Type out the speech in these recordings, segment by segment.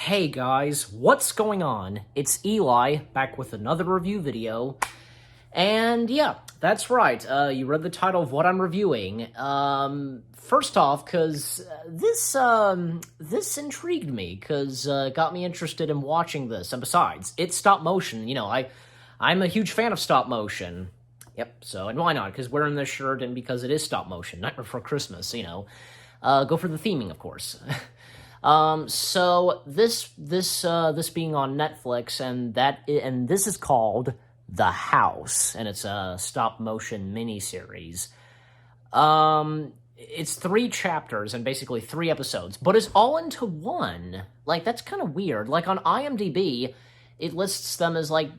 Hey guys, what's going on? It's Eli, back with another review video. And yeah, that's right, you read the title of what I'm reviewing. First off, because this intrigued me, because it got me interested in watching this. And besides, it's stop motion. You know, I'm a huge fan of stop motion. Yep, so, and why not? Because wearing this shirt and because it is stop motion, Nightmare Before Christmas, you know. Go for the theming, of course. So this being on Netflix, and this is called The House, and it's a stop-motion miniseries. It's 3 chapters and basically 3 episodes, but it's all into one. Like, that's kind of weird. Like, on IMDb, it lists them as, like,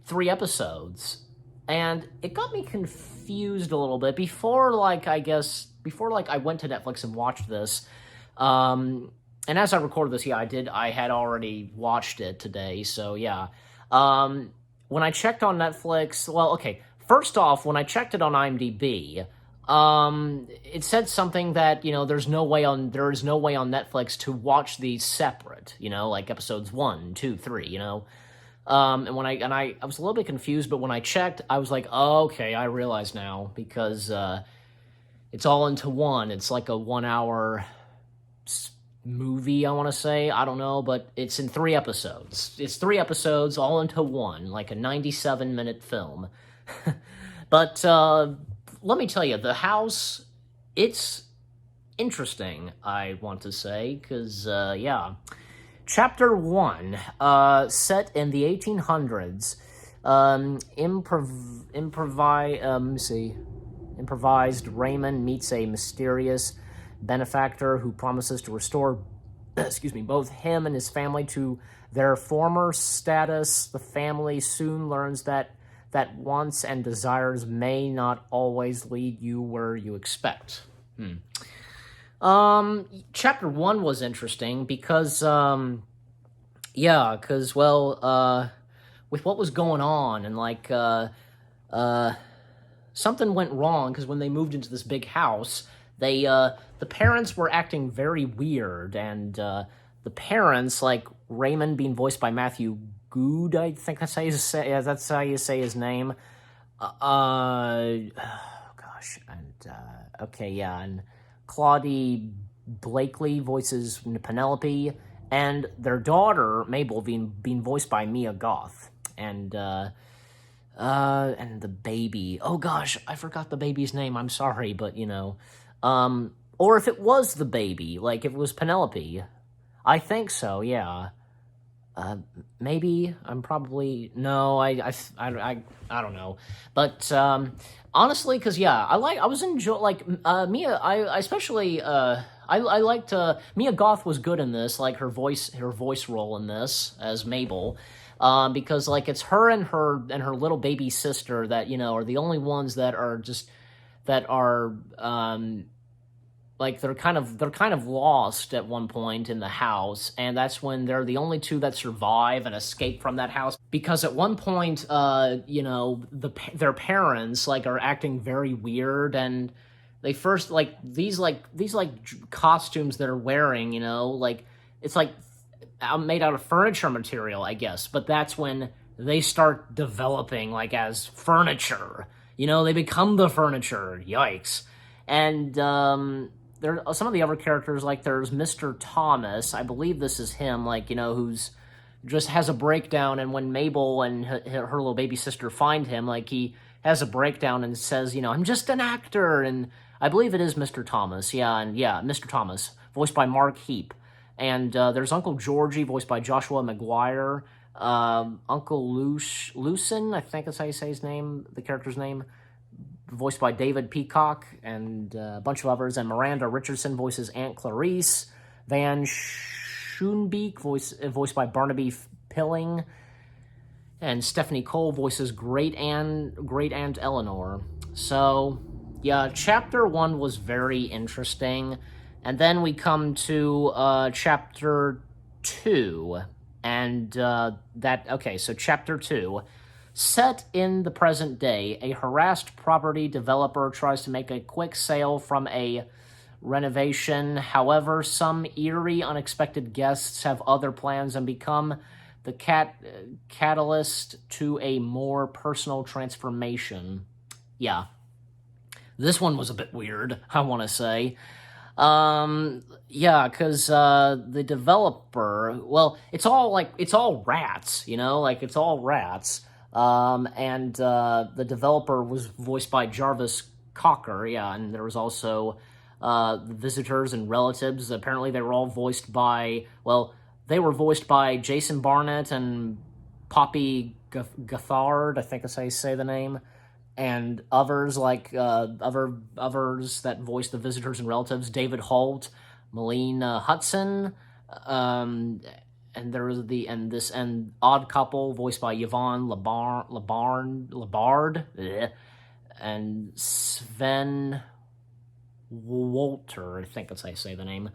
3 episodes, and it got me confused a little bit before, like, I went to Netflix and watched this. And as I recorded this, yeah, I had already watched it today, so yeah. When I checked on Netflix, well, okay, first off, when I checked it on IMDb, it said something that, you know, there is no way on Netflix to watch these separate, you know, like episodes 1, 2, 3, you know. And when I was a little bit confused, but when I checked, I was like, oh, okay, I realize now, because, it's all into one. It's like a 1-hour movie, I want to say. I don't know, but it's in 3 episodes. It's 3 episodes all into one, like a 97-minute film. But let me tell you, The House, it's interesting, I want to say, because, yeah. Chapter 1, set in the 1800s, improvised Raymond meets a mysterious benefactor who promises to restore, both him and his family to their former status. The family soon learns that wants and desires may not always lead you where you expect. Chapter 1 was interesting because, with what was going on, and, like, something went wrong, because when they moved into this big house, the parents were acting very weird, and, the parents, like, Raymond being voiced by Matthew Good, I think that's how you say his name. And Claudie Blakely voices Penelope, and their daughter, Mabel, being voiced by Mia Goth, and the baby. Oh gosh, I forgot the baby's name. I'm sorry, but you know, or if it was the baby, like if it was Penelope, I think so. Yeah, maybe I'm probably no. I don't know, but honestly, because yeah, I was enjoying Mia. I especially I liked Mia Goth was good in this, like her voice role in this as Mabel. Because like it's her and her little baby sister that, you know, are the only ones that are like they're kind of lost at one point in the house, and that's when they're the only 2 that survive and escape from that house, because at one point you know, their parents like are acting very weird, and they first like these costumes they're wearing, you know, like it's like made out of furniture material, I guess, but that's when they start developing, like, as furniture. You know, they become the furniture. Yikes. And there are some of the other characters, like there's Mr. Thomas. I believe this is him, like, you know, who's just has a breakdown, and when Mabel and her little baby sister find him, like, he has a breakdown and says, you know, I'm just an actor, and I believe it is Mr. Thomas. Yeah, and yeah, Mr. Thomas, voiced by Mark Heap. And there's Uncle Georgie, voiced by Joshua McGuire. Uncle Lucen, I think that's how you say his name, the character's name, voiced by David Peacock, and a bunch of others. And Miranda Richardson voices Aunt Clarice. Van Schoonbeek, voiced by Barnaby Pilling. And Stephanie Cole voices Great Aunt Eleanor. So, yeah, Chapter 1 was very interesting. And then we come to Chapter 2, and so Chapter 2, set in the present day, a harassed property developer tries to make a quick sale from a renovation. However, some eerie, unexpected guests have other plans and become the catalyst to a more personal transformation. Yeah, this one was a bit weird, I want to say. Yeah, because the developer, well, it's all rats, it's all rats. And the developer was voiced by Jarvis Cocker, yeah, and there was also the visitors and relatives. Apparently, they were all voiced by, well, they were voiced by Jason Barnett and Poppy Gathard, I think that's how you say the name, and others like others that voiced the visitors and relatives, David Holt, Malene Hudson, and there was and Odd Couple voiced by Yvonne Labard, and Sven Wolter, I think that's how you say the name.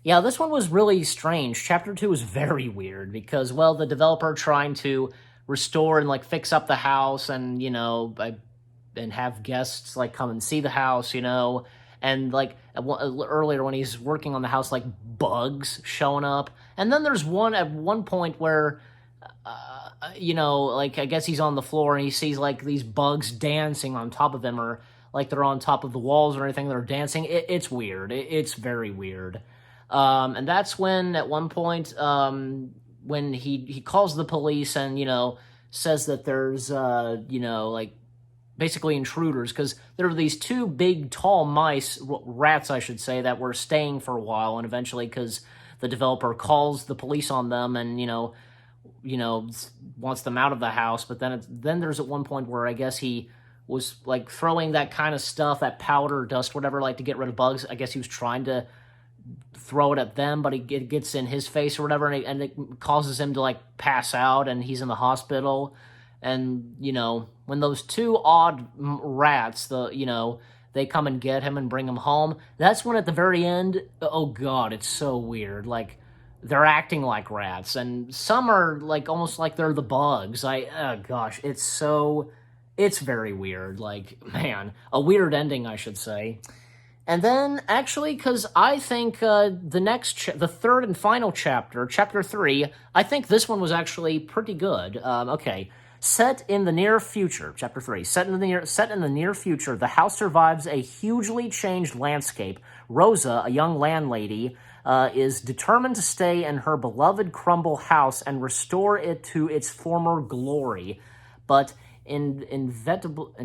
Yeah, this one was really strange. Chapter 2 was very weird because, well, the developer trying to restore and, fix up the house and, and have guests, come and see the house, and, earlier when he's working on the house, bugs showing up. And then there's at one point where, I guess he's on the floor and he sees, these bugs dancing on top of him or, they're on top of the walls or anything, they're dancing. It's weird. It's very weird. And that's when, at one point, when he calls the police and, says that there's, basically intruders, because there were these two big, tall rats, I should say, that were staying for a while, and eventually, because the developer calls the police on them and, wants them out of the house, but then there's at one point where I guess he was, throwing that kind of stuff, that powder, dust, whatever, to get rid of bugs. I guess he was trying to throw it at them, but it gets in his face or whatever, and it causes him to pass out, and he's in the hospital. And when those two odd rats, they come and get him and bring him home, that's when at the very end, oh god, it's so weird. They're acting like rats, and some are almost like they're the bugs. Oh gosh, it's very weird. Man, a weird ending, I should say. And then, actually, because I think the third and final chapter, chapter 3, I think this one was actually pretty good. Okay, set in the near future, chapter 3, set in the near future, the house survives a hugely changed landscape. Rosa, a young landlady, is determined to stay in her beloved crumble house and restore it to its former glory. But inevitably,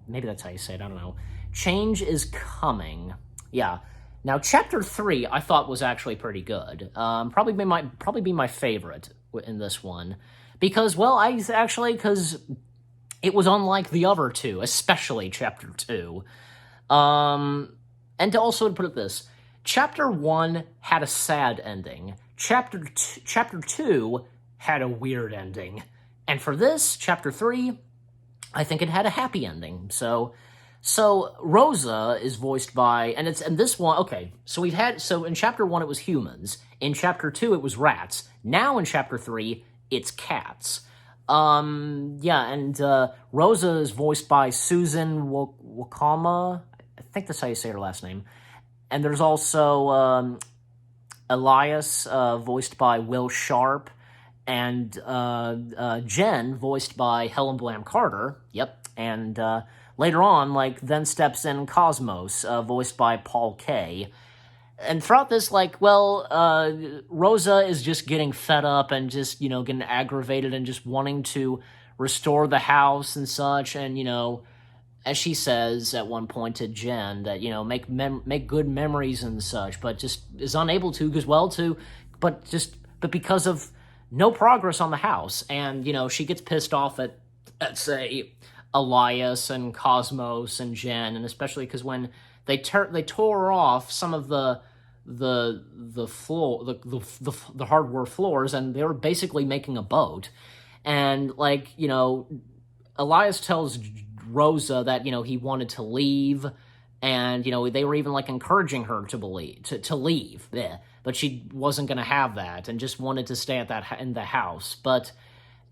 maybe that's how you say it, I don't know. Change is coming. Yeah. Now, chapter 3 I thought was actually pretty good. Probably be my favorite in this one, because because it was unlike the other two, especially chapter 2. And to also put it this, chapter 1 had a sad ending. Chapter 2 had a weird ending, and for this chapter 3, I think it had a happy ending. So Rosa is voiced by, and this one, okay, so in chapter 1 it was humans, in chapter 2 it was rats, now in chapter 3 it's cats. Yeah, and Rosa is voiced by Susan Wakama, I think that's how you say her last name, and there's also Elias, voiced by Will Sharp, and Jen, voiced by Helen Blam Carter, yep, and later on, then steps in Cosmos, voiced by Paul Kaye. And throughout this, Rosa is just getting fed up and just, getting aggravated and just wanting to restore the house and such. And, as she says at one point to Jen, that, make good memories and such, but just is unable to, but because of no progress on the house. And, she gets pissed off at say, Elias and Cosmos and Jen, and especially because when they tore off some of the hardware floors, and they were basically making a boat, and Elias tells Rosa that he wanted to leave, and they were even encouraging her to leave, but she wasn't going to have that and just wanted to stay in the house. But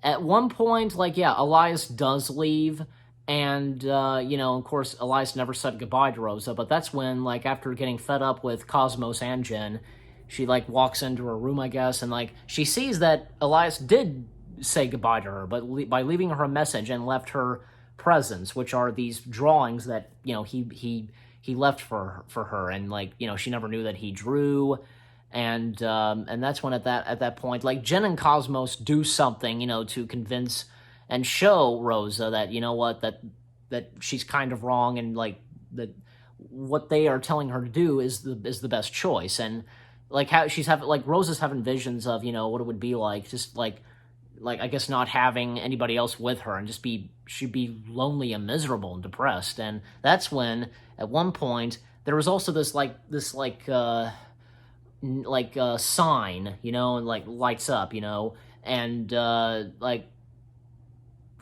at one point, Elias does leave, And, of course, Elias never said goodbye to Rosa, but that's when, like, after getting fed up with Cosmos and Jen, she, like, walks into her room, I guess, and, like, she sees that Elias did say goodbye to her, but by leaving her a message and left her presents, which are these drawings that, he left for her, and, like, she never knew that he drew, and that's when at that point, like, Jen and Cosmos do something, to convince and show Rosa that, what, that she's kind of wrong, and, like, that what they are telling her to do is the best choice. And, like, how she's having, like, Rosa's having visions of, what it would be like, just like I guess not having anybody else with her, and she'd be lonely and miserable and depressed. And that's when at one point there was also this sign, and, like, lights up, and like,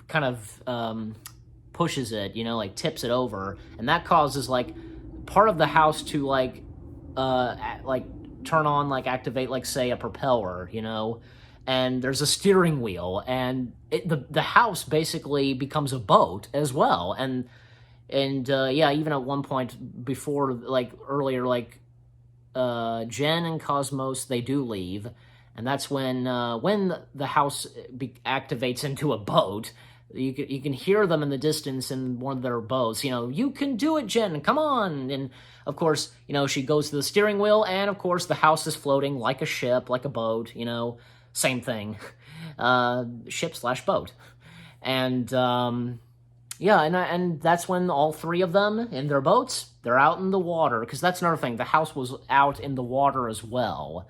kind of pushes it, like, tips it over, and that causes, like, part of the house to, like, turn on, like, activate, like, say, a propeller, and there's a steering wheel, and the house basically becomes a boat as well. And yeah, even at one point before, like, earlier, like, Jen and Cosmos, they do leave, and that's when the house activates into a boat. You can hear them in the distance in one of their boats. You can do it, Jen. Come on. And of course, she goes to the steering wheel, and of course the house is floating like a ship, like a boat. Same thing, ship/boat. And yeah, and that's when all three of them in their boats, they're out in the water, because that's another thing. The house was out in the water as well.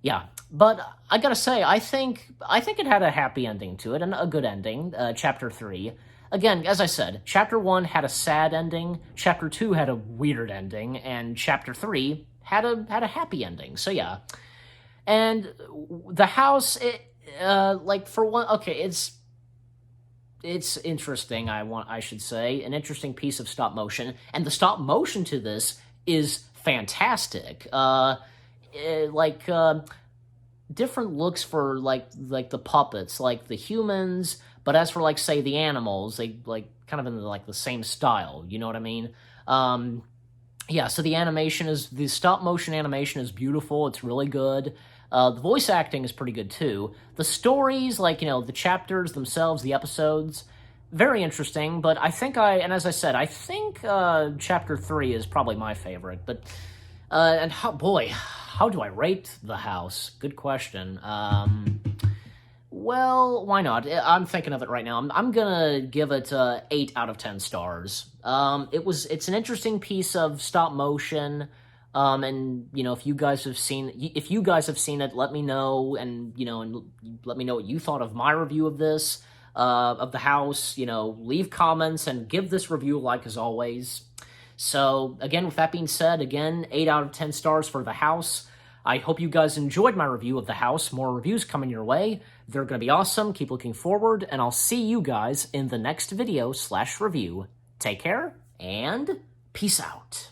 Yeah, but I gotta say, I think it had a happy ending to it, and a good ending. Chapter 3. Again, as I said, Chapter 1 had a sad ending, Chapter 2 had a weird ending, and Chapter 3 had a happy ending. So yeah. And the house, like, for one, okay, it's interesting, I should say, an interesting piece of stop motion, and the stop motion to this is fantastic. Different looks for, like the puppets, like the humans, but as for, like, say, the animals, they, like, kind of in the same style, you know what I mean? Yeah, so the stop motion animation is beautiful, it's really good. The voice acting is pretty good too. The stories, like, the chapters themselves, the episodes, very interesting, but and as I said, I think Chapter 3 is probably my favorite. But, and how do I rate the house? Good question. Well, why not? I'm thinking of it right now. I'm gonna give it 8 out of 10 stars. It's an interesting piece of stop motion. And if you guys have seen it, let me know, and let me know what you thought of my review of this, of the house. Leave comments and give this review a like, as always. So again, with that being said, 8 out of 10 stars for the house. I hope you guys enjoyed my review of the house. More reviews coming your way. They're going to be awesome. Keep looking forward, and I'll see you guys in the next video/review. Take care, and peace out.